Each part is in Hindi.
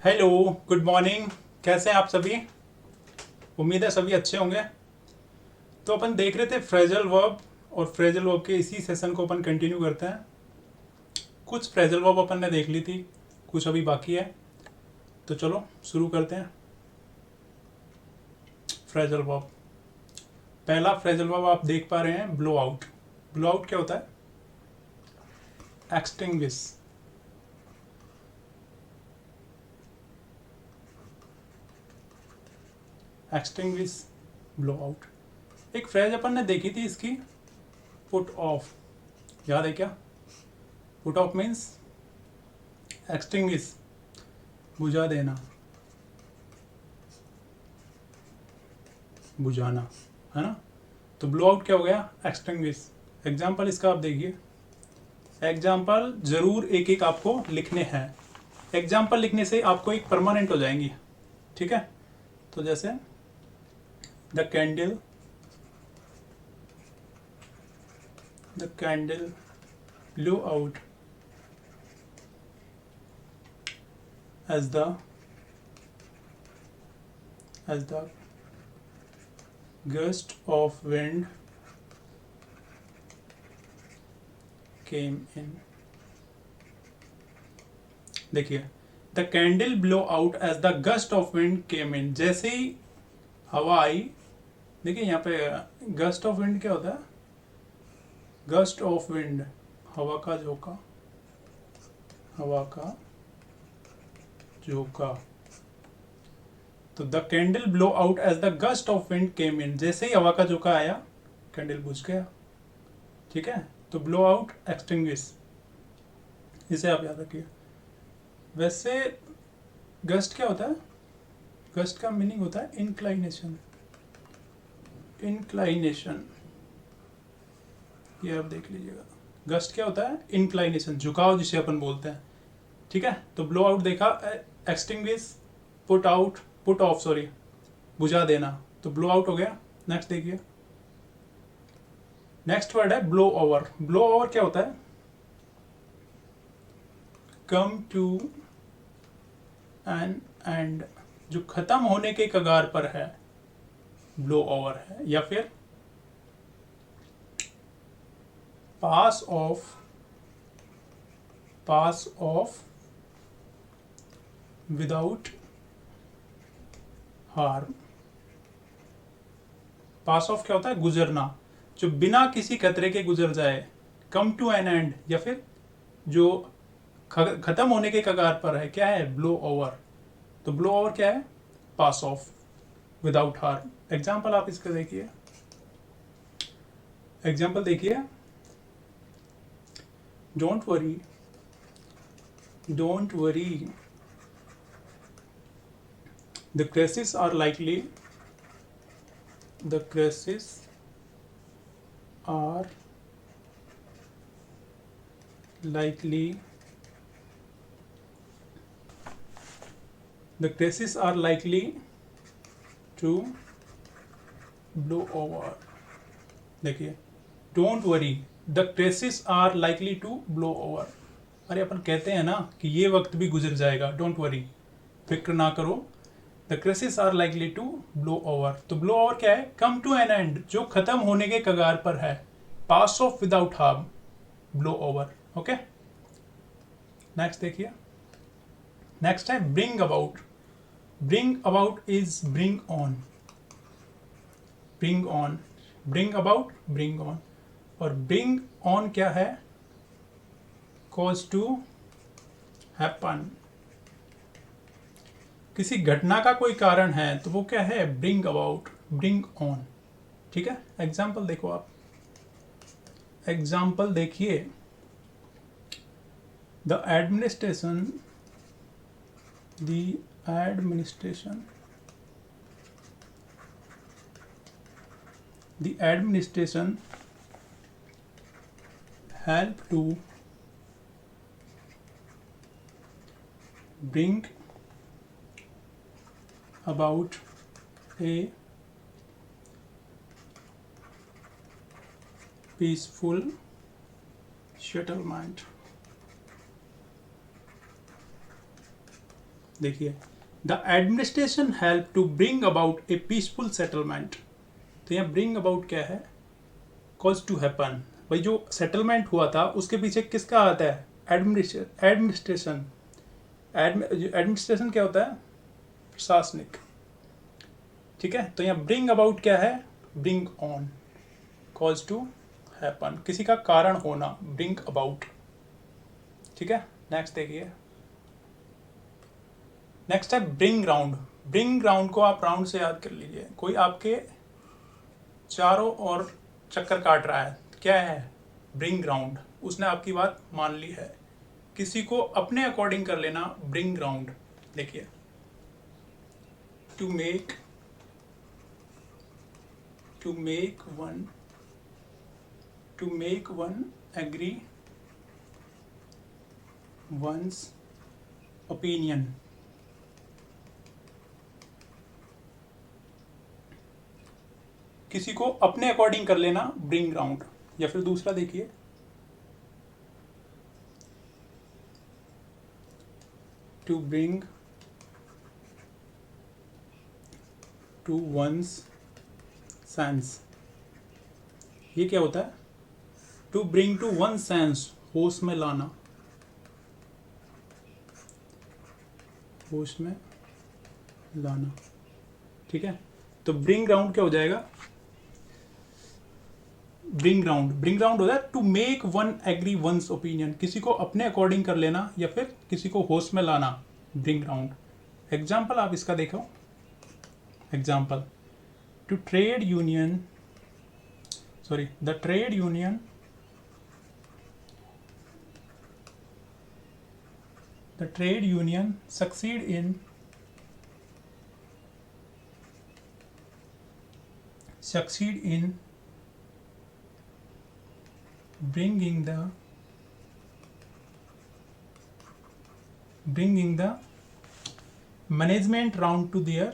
Hello, good morning. कैसे हैं आप सभी? उम्मीद है सभी अच्छे होंगे। तो अपन देख रहे थे फ्रेजल वर्ब, और फ्रेजल वर्ब के इसी सेशन को अपन कंटिन्यू करते हैं। कुछ फ्रेजल वर्ब अपन ने देख ली थी, कुछ अभी बाकी है। तो चलो शुरू करते हैं। फ्रेजल वर्ब, पहला फ्रेजल वर्ब आप देख पा रहे हैं, ब्लो आउट। ब्लो आउट क्या होता है? एक्सटिंग्विश। Extinguish, blow out. एक फ्रेज अपन ने देखी थी इसकी, पुट ऑफ। याद है क्या? पुट ऑफ मीन्स एक्सटिंग्विश, बुझा देना, बुझाना, है ना? तो ब्लो आउट क्या हो गया? एक्सटिंग्विश। एग्जाम्पल इसका आप देखिए। एग्जाम्पल जरूर एक एक आपको लिखने हैं। एग्जाम्पल लिखने से आपको एक परमानेंट हो जाएंगी, ठीक है? तो जैसे the candle blew out as the gust of wind came in। देखिए, the candle blow out as the gust of wind came in. जैसे ही हवा आई, देखिए यहाँ पे गस्ट ऑफ विंड क्या होता है? गस्ट ऑफ विंड, हवा का झोंका, हवा का झोंका। तो the candle blow out as the gust of wind came in. जैसे ही हवा का झोंका आया, कैंडल बुझ गया, ठीक है? तो ब्लो आउट, एक्सटिंग्विश, इसे आप याद रखिए। वैसे गस्ट क्या होता है? गस्ट का मीनिंग होता है इंक्लाइनेशन। इंक्लाइनेशन, ये आप देख लीजिएगा। गस्ट क्या होता है? इंक्लाइनेशन, झुकाव जिसे अपन बोलते हैं, ठीक है? तो ब्लो आउट देखा, extinguish, put out, put off sorry, बुझा देना। तो ब्लो आउट हो गया। नेक्स्ट देखिए, नेक्स्ट वर्ड है ब्लो ओवर। ब्लो ओवर क्या होता है? कम टू एन एंड, जो खत्म होने के कगार पर है, ब्लो ओवर है। या फिर pass off without harm. Pass off क्या होता है? गुजरना, जो बिना किसी खतरे के गुजर जाए। कम टू एन एंड, या फिर जो खत्म होने के कगार पर है, क्या है? Blow over. तो ब्लो ओवर क्या है? Pass off without harm. Example आप इसका देखिए। एग्जाम्पल देखिए, don't worry, don't worry, the crises are likely, the crises are likely, the crises are likely to blow over। देखिए, don't worry, the crises are likely to blow over. अरे अपन कहते हैं ना कि ये वक्त भी गुजर जाएगा, डोंट वरी, फिक्र ना करो। The crises are likely to blow over. तो ब्लो ओवर क्या है? कम टू एन एंड, जो खत्म होने के कगार पर है। Pass off without harm, blow over. Okay, next देखिए। नेक्स्ट है bring about. Bring about is bring on, bring on, bring about, bring on. और ब्रिंग ऑन क्या है? Cause to happen. किसी घटना का कोई कारण है तो वो क्या है? ब्रिंग अबाउट, ब्रिंग ऑन, ठीक है? एग्जाम्पल देखो आप। एग्जाम्पल देखिए, the administration, the administration, the administration help to bring about a peaceful settlement। देखिए, the administration help to bring about a peaceful settlement. तो यहाँ ब्रिंग अबाउट क्या है? Cause to happen. भाई जो सेटलमेंट हुआ था उसके पीछे किसका हाथ है? एडमिनिस्ट्रेशन। एडमिनिस्ट्रेशन क्या होता है? प्रशासनिक। ठीक है, तो यहाँ ब्रिंग अबाउट क्या है? Bring on. Cause to happen, किसी का कारण होना, ब्रिंग अबाउट। ठीक है, नेक्स्ट देखिए। नेक्स्ट है ब्रिंग राउंड। ब्रिंग राउंड को आप राउंड से याद कर लीजिए। कोई आपके चारों ओर चक्कर काट रहा है, क्या है? Bring round. उसने आपकी बात मान ली है। किसी को अपने अकॉर्डिंग कर लेना, ब्रिंग राउंड। देखिए, to make one agree one's opinion. किसी को अपने अकॉर्डिंग कर लेना, ब्रिंग राउंड। या फिर दूसरा देखिए, to bring to one's sense. ये क्या होता है? To bring to one sense, होश में लाना, होश में लाना। ठीक है, तो ब्रिंग राउंड क्या हो जाएगा? ब्रिंग राउंड होता है to make one agree one's opinion. किसी को अपने अकॉर्डिंग कर लेना या फिर किसी को होश में लाना, ब्रिंग राउंड। एग्जाम्पल आप इसका देखो। Example, to trade union the trade union succeed in bringing the management round to their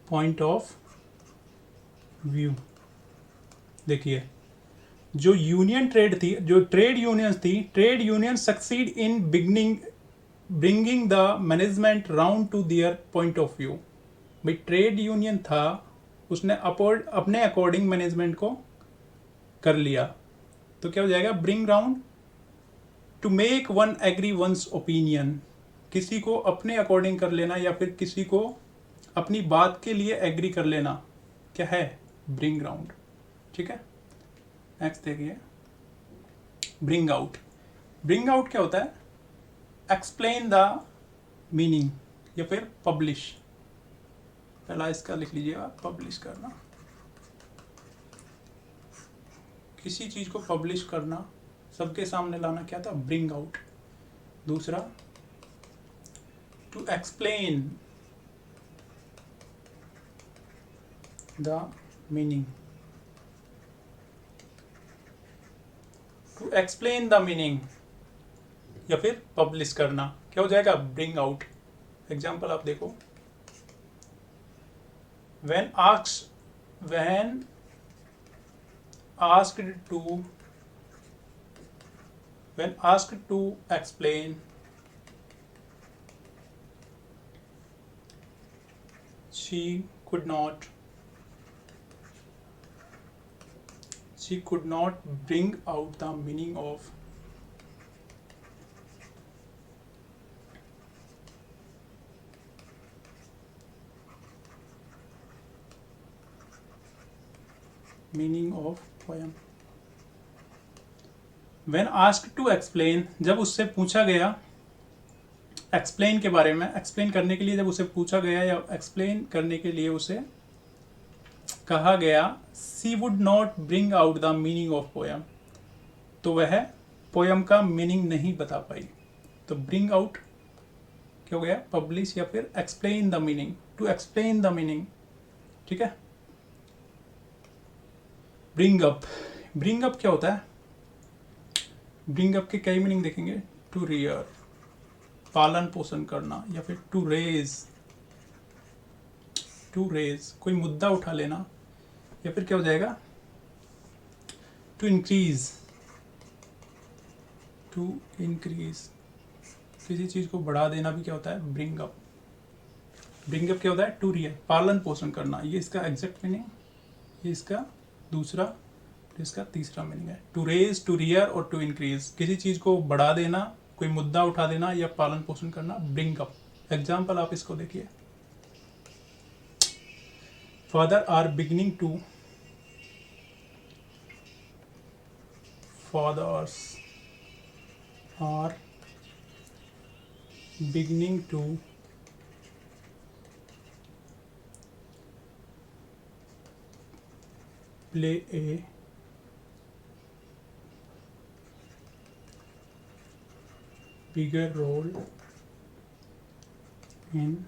point of view। देखिए, जो यूनियन ट्रेड थी, जो trade union succeed in bringing the management round to their point of view. भाई ट्रेड यूनियन था, उसने अपने अकॉर्डिंग मैनेजमेंट को कर लिया, तो क्या हो जाएगा? Bring round. To make one agree one's opinion, किसी को अपने अकॉर्डिंग कर लेना या फिर किसी को अपनी बात के लिए एग्री कर लेना, क्या है? Bring round. ठीक है, नेक्स्ट देखिए, ब्रिंग आउट। ब्रिंग आउट क्या होता है? एक्सप्लेन द मीनिंग या फिर पब्लिश। पहला इसका लिख लीजिएगा, पब्लिश करना, किसी चीज को पब्लिश करना, सबके सामने लाना, क्या था? Bring out. दूसरा, to explain the meaning, to explain the meaning या फिर पब्लिश करना, क्या हो जाएगा? Bring out. एग्जाम्पल आप देखो, when asked to explain, she could not bring out the meaning of poem। when asked to explain, जब उससे पूछा गया एक्सप्लेन के बारे में, एक्सप्लेन करने के लिए जब उसे पूछा गया या एक्सप्लेन करने के लिए उसे कहा गया, she would not bring out the meaning of poem, तो वह पोएम का मीनिंग नहीं बता पाई। तो ब्रिंग आउट क्या हो गया? पब्लिश या फिर explain the meaning, to explain the meaning. ठीक है, ब्रिंग अप। ब्रिंग अप क्या होता है? ब्रिंग अप के कई मीनिंग देखेंगे। टू रियर, पालन पोषण करना, या फिर टू रेज कोई मुद्दा उठा लेना, या फिर क्या हो जाएगा टू इंक्रीज किसी चीज को बढ़ा देना भी क्या होता है ब्रिंग अप क्या होता है टू रियर पालन पोषण करना, ये इसका एग्जैक्ट मीनिंग, ये इसका दूसरा, इसका तीसरा मीनिंग है। टू रेज, टू रियर और टू इंक्रीज किसी चीज को बढ़ा देना, कोई मुद्दा उठा देना या पालन पोषण करना, ब्रिंग अप। एग्जाम्पल आप इसको देखिए, fathers are beginning to play a bigger role in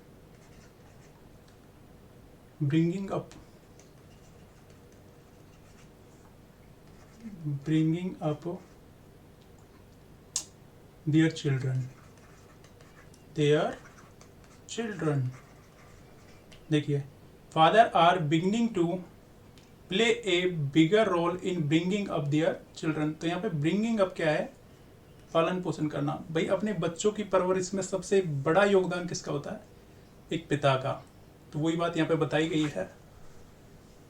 bringing up their children देखिए, father are beginning to play a bigger role in bringing up their children. तो यहाँ पे ब्रिंगिंग अप क्या है, पालन पोषण करना। भाई अपने बच्चों की परवरिश में सबसे बड़ा योगदान किसका होता है, एक पिता का। तो वही बात यहाँ पे बताई गई है।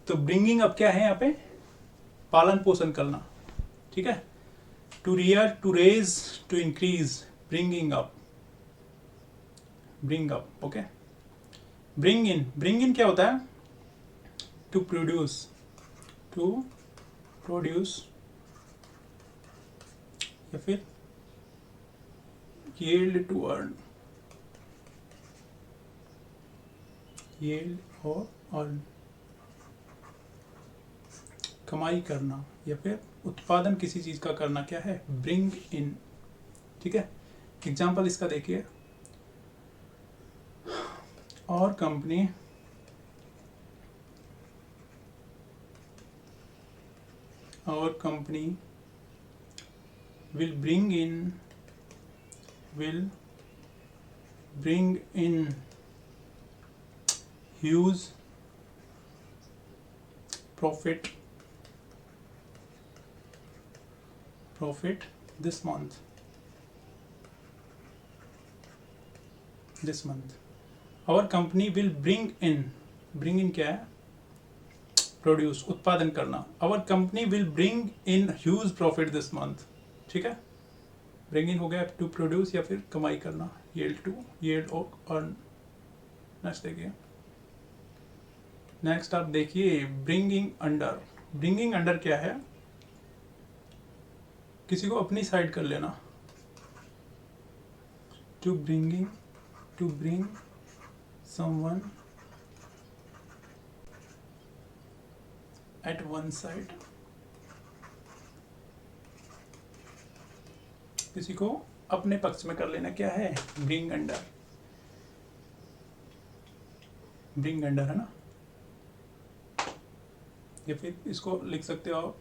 तो ब्रिंगिंग अप क्या है यहाँ पे, पालन पोषण करना, ठीक है। To rear, to raise, to increase, bring up, okay. Bring in क्या होता है, टू प्रोड्यूस या फिर yield टू अर्न, yield और अर्न, कमाई करना या फिर उत्पादन किसी चीज का करना, क्या है ब्रिंग इन, ठीक है। एग्जाम्पल इसका देखिए, और company will bring in huge profit this month. Our company will bring in क्या है, प्रोड्यूस, उत्पादन करना। Our company will bring in huge profit this month, ठीक है। ब्रिंग इन हो गया टू प्रोड्यूस या फिर कमाई करना, यील्ड और अर्न। नेक्स्ट देखिए, नेक्स्ट आप देखिए ब्रिंगिंग अंडर क्या है, किसी को अपनी साइड कर लेना। To bring someone at one side, किसी को अपने पक्ष में कर लेना, क्या है ब्रिंग अंडर है ना। या फिर इसको लिख सकते हो आप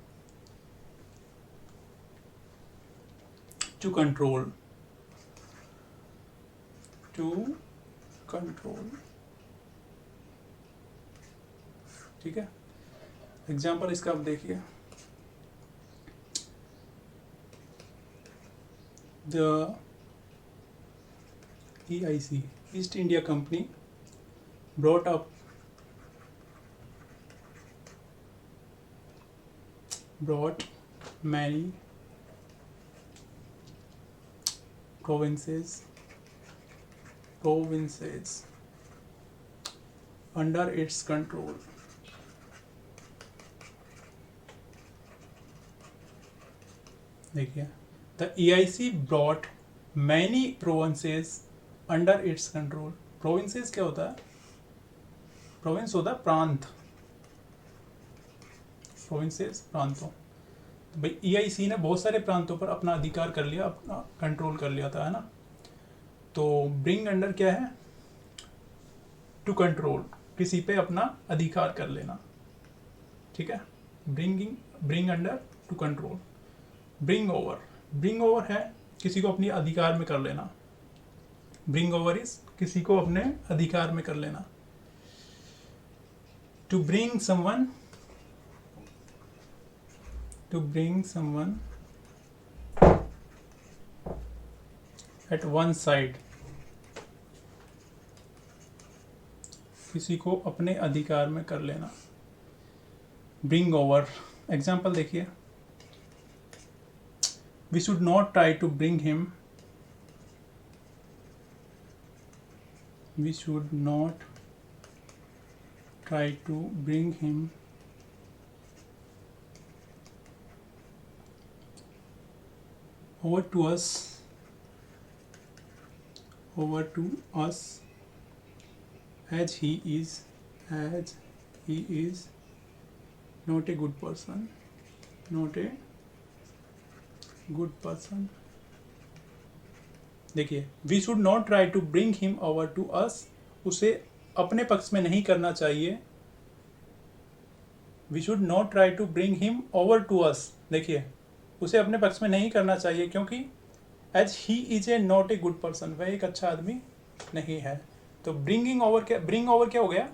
टू कंट्रोल, ठीक है। एग्जाम्पल इसका आप देखिए, the EIC east India company brought many provinces under its control. देखिए, the EIC brought many provinces under its control. Provinces क्या होता है, प्रोविंस होता है प्रांत, प्रोविंसेस प्रांतों। तो भाई EIC ने बहुत सारे प्रांतों पर अपना अधिकार कर लिया, अपना कंट्रोल कर लिया था, है ना। तो ब्रिंग अंडर क्या है, टू कंट्रोल, किसी पे अपना अधिकार कर लेना, ठीक है। Bring under to control. Bring over है किसी को अपनी अधिकार में कर लेना, ब्रिंग ओवर इज किसी को अपने अधिकार में कर लेना. To bring someone at one side, किसी को अपने अधिकार में कर लेना. ब्रिंग ओवर एग्जाम्पल देखिए, we should not try to bring him, we should not try to bring him over to us as he is not a good person, देखिए, we should not try to bring him over to us, उसे अपने पक्ष में नहीं करना चाहिए. We should not try to bring him over to us, देखिए उसे अपने पक्ष में नहीं करना चाहिए क्योंकि as he is a not a good person, वह एक अच्छा आदमी नहीं है. तो ब्रिंग ओवर क्या हो गया?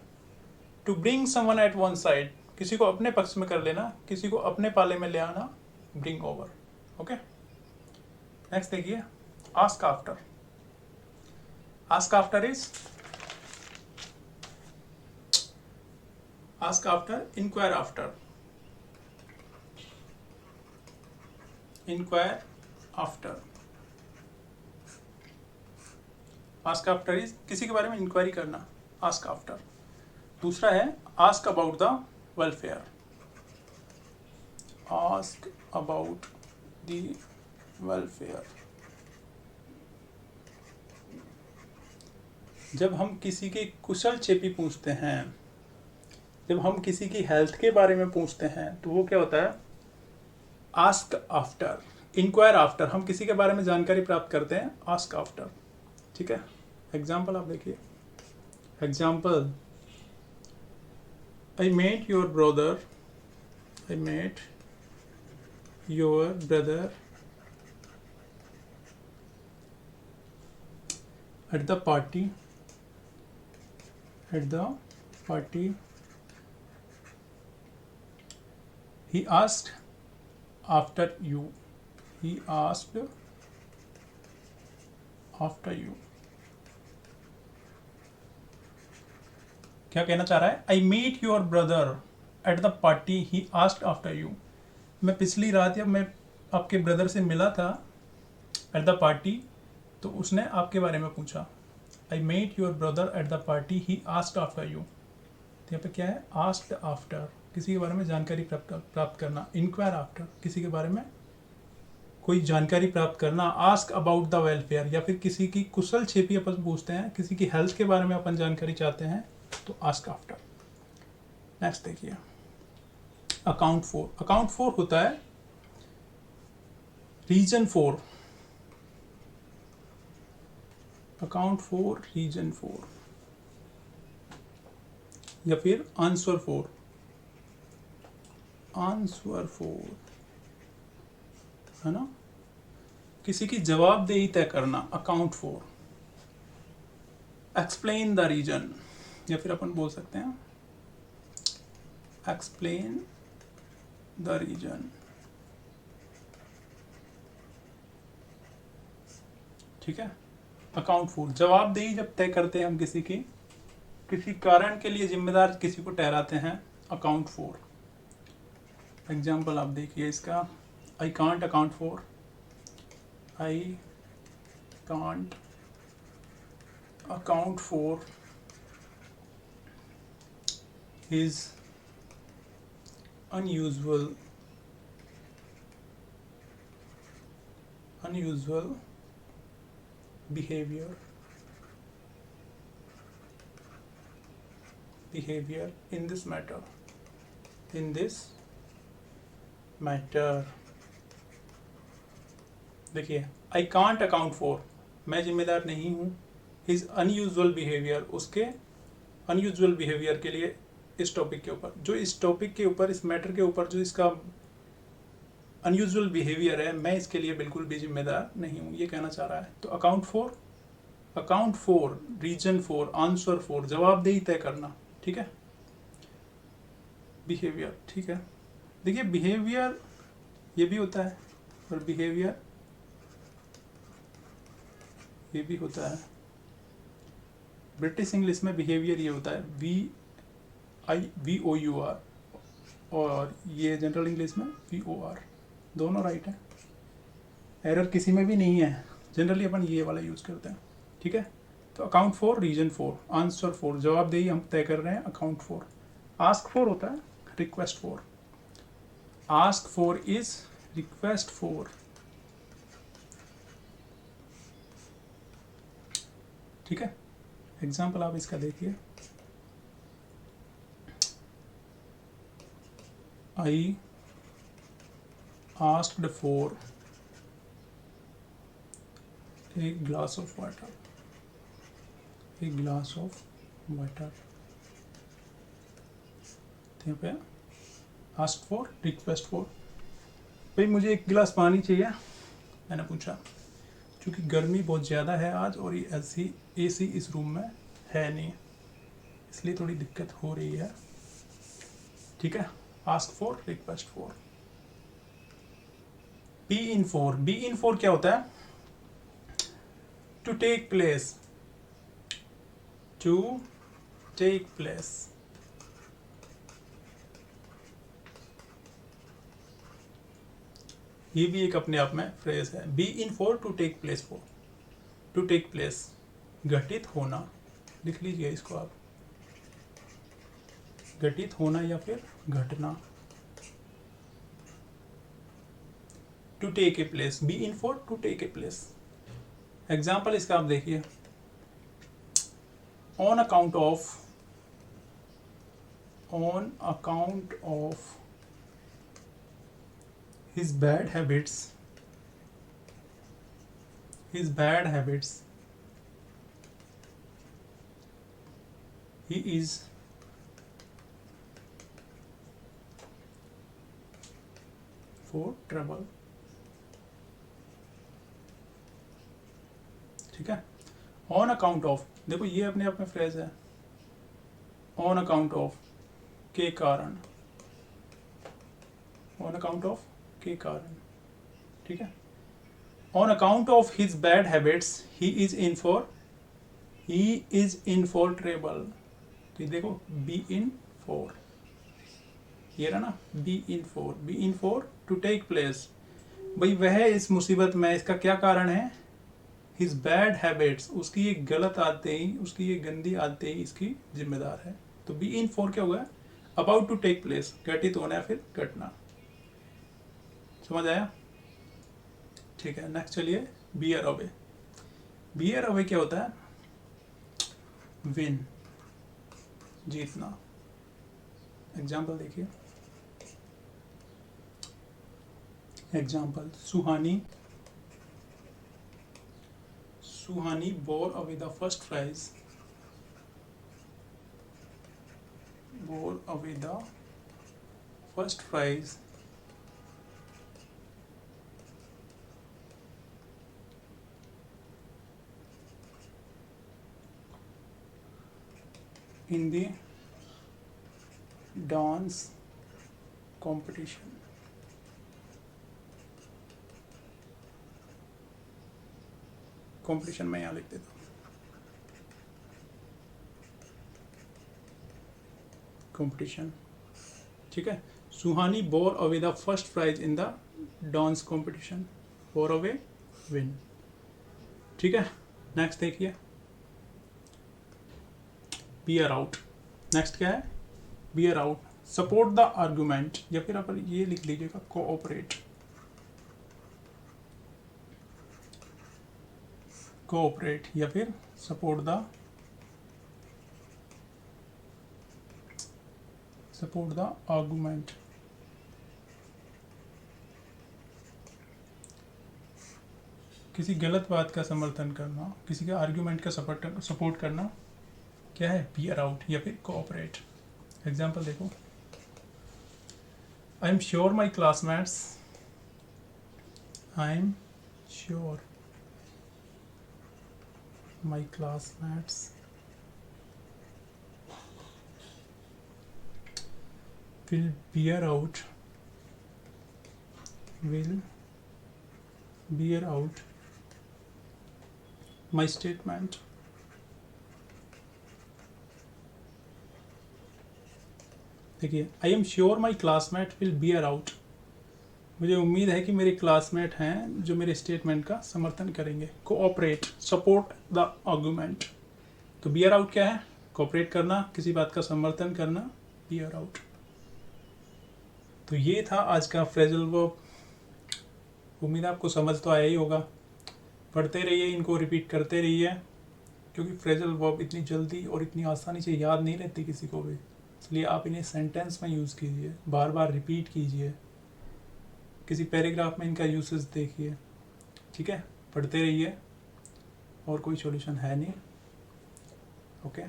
To bring someone at one side, किसी को अपने पक्ष में कर लेना, किसी को अपने पाले में ले आना, ब्रिंग ओवर. ओके, नेक्स्ट देखिए, ask after is inquire after. ask after is किसी के बारे में इंक्वायरी करना, ask after. दूसरा है ask about the welfare. ask about the welfare. जब हम किसी की कुशल छेपी पूछते हैं, जब हम किसी की हेल्थ के बारे में पूछते हैं, तो वो क्या होता है? Ask after, inquire after. हम किसी के बारे में जानकारी प्राप्त करते हैं, आस्क आफ्टर. ठीक है, एग्जाम्पल आप देखिए. Example, I met your brother at the party. He asked after you. क्या कहना चाह रहा है? I met your brother at the party. He asked after you. मैं पिछली रात या मैं आपके ब्रदर से मिला था at the party, तो उसने आपके बारे में पूछा. I met your brother at the party. He asked after you. तो यहाँ पे क्या है? Asked after, किसी के बारे में जानकारी प्राप्त करना. Inquire after, किसी के बारे में कोई जानकारी प्राप्त करना. Ask about the welfare, या फिर किसी की कुशल छेपी अपन पूछते हैं, किसी की हेल्थ के बारे में अपन जानकारी चाहते हैं, तो ask after. नेक्स्ट देखिए, अकाउंट फोर होता है रीजन 4. अकाउंट 4, रीजन 4, या फिर आंसर 4. है ना, किसी की जवाबदेही तय करना, अकाउंट 4. एक्सप्लेन द रीजन, या फिर अपन बोल सकते हैं एक्सप्लेन द रीजन. ठीक है, अकाउंट 4, जवाबदेही जब तय करते हैं हम किसी कारण के लिए जिम्मेदार किसी को ठहराते हैं, अकाउंट 4. एग्जाम्पल आप देखिए इसका. I can't account for, I can't account for his unusual behavior in this matter. देखिए, आई कांट अकाउंट फॉर, मैं जिम्मेदार नहीं हूँ. हिज अनयूजुअल बिहेवियर, उसके अनयूजुअल बिहेवियर के लिए, इस टॉपिक के ऊपर, जो इस टॉपिक के ऊपर, इस मैटर के ऊपर जो इसका अनयूजुअल बिहेवियर है, मैं इसके लिए बिल्कुल भी जिम्मेदार नहीं हूँ, ये कहना चाह रहा है. तो account 4 account for, reason for, answer for, जवाबदेही तय करना, ठीक है। बिहेवियर, ठीक है। देखिए बिहेवियर ये भी होता है और बिहेवियर ये भी होता है। ब्रिटिश इंग्लिश में बिहेवियर ये होता है VIVOUR, और ये जनरल इंग्लिश में VOR, दोनों राइट है, एरर किसी में भी नहीं है। जनरली अपन ये वाला यूज करते हैं, ठीक है। तो account for, reason for, answer for, जवाबदेही हम तय कर रहे हैं अकाउंट फॉर। आस्क फॉर होता है request for, ask for is request for, ठीक है। एग्जाम्पल आप इसका देखिए, I asked for a glass of water, a glass of water, यहाँ पे ask for, request for, भाई मुझे एक गिलास पानी चाहिए, मैंने पूछा। क्योंकि गर्मी बहुत ज़्यादा है आज और ये AC इस रूम में है नहीं, इसलिए थोड़ी दिक्कत हो रही है, ठीक है। ask for, request for। be in for क्या होता है? To take place, to take place, ये भी एक अपने आप में फ्रेज है। Be in for, to take place for, to take place घटित होना, लिख लीजिए इसको आप, घटित होना या फिर घटना। To take a place, be in for, to take a place. Example इसका आप देखिए, on account of his bad habits, he is for trouble, ठीक है। ऑन अकाउंट ऑफ, देखो ये अपने आप में फ्रेज है, ऑन अकाउंट ऑफ के कारण, ऑन अकाउंट ऑफ के कारण, ठीक है। On account of his bad habits he is in for trouble, तो देखो बी इन फॉर, ये रहा ना, be in for to take place, भाई वह इस मुसीबत में, इसका क्या कारण है? हिज बैड हैबिट्स, उसकी ये गलत आदतें, उसकी ये गंदी आदतें इसकी जिम्मेदार है। तो बी इन फॉर क्या होगा? अबाउट टू टेक प्लेस, घटित होना या फिर घटना, समझ आया? ठीक है, नेक्स्ट चलिए, बियर अवे। बियर अवे क्या होता है? विन, जीतना। एग्जाम्पल देखिए, example, Suhani bore away the first prize, in the dance competition। Competition में यहाँ लिख देता हूँ, कंपटीशन, ठीक है। Suhani bore away the first prize in the dance competition, bore away win, ठीक है। नेक्स्ट देखिए, बियर आउट। नेक्स्ट क्या है? Bear out, support the argument, या फिर आप ये लिख लीजिएगा कोऑपरेट, या फिर सपोर्ट द आर्गुमेंट। किसी गलत बात का समर्थन करना, किसी के आर्गुमेंट का सपोर्ट करना क्या है? बियर आउट या फिर कोऑपरेट। एग्जाम्पल देखो, I am sure my classmates, my classmates will bear out my statement. देखिए, I am sure my classmate will beer out, मुझे उम्मीद है कि मेरे क्लासमेट हैं जो मेरे स्टेटमेंट का समर्थन करेंगे. Cooperate, support the argument. तो बियर आउट क्या है? कोऑपरेट करना, किसी बात का समर्थन करना, बियर आउट. तो ये था आज का फ्रेजल वर्ब. उम्मीद आपको समझ तो आया ही होगा. पढ़ते रहिए, इनको रिपीट करते रहिए, क्योंकि फ्रेजल वर्ब इतनी जल्दी और इतनी आसानी से याद नहीं रहती किसी को भी. इसलिए आप इन्हें सेंटेंस में यूज़ कीजिए, बार बार रिपीट कीजिए, किसी पैराग्राफ में इनका यूसेज देखिए. ठीक है, पढ़ते रहिए, और कोई सॉल्यूशन है नहीं. Okay,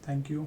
thank you.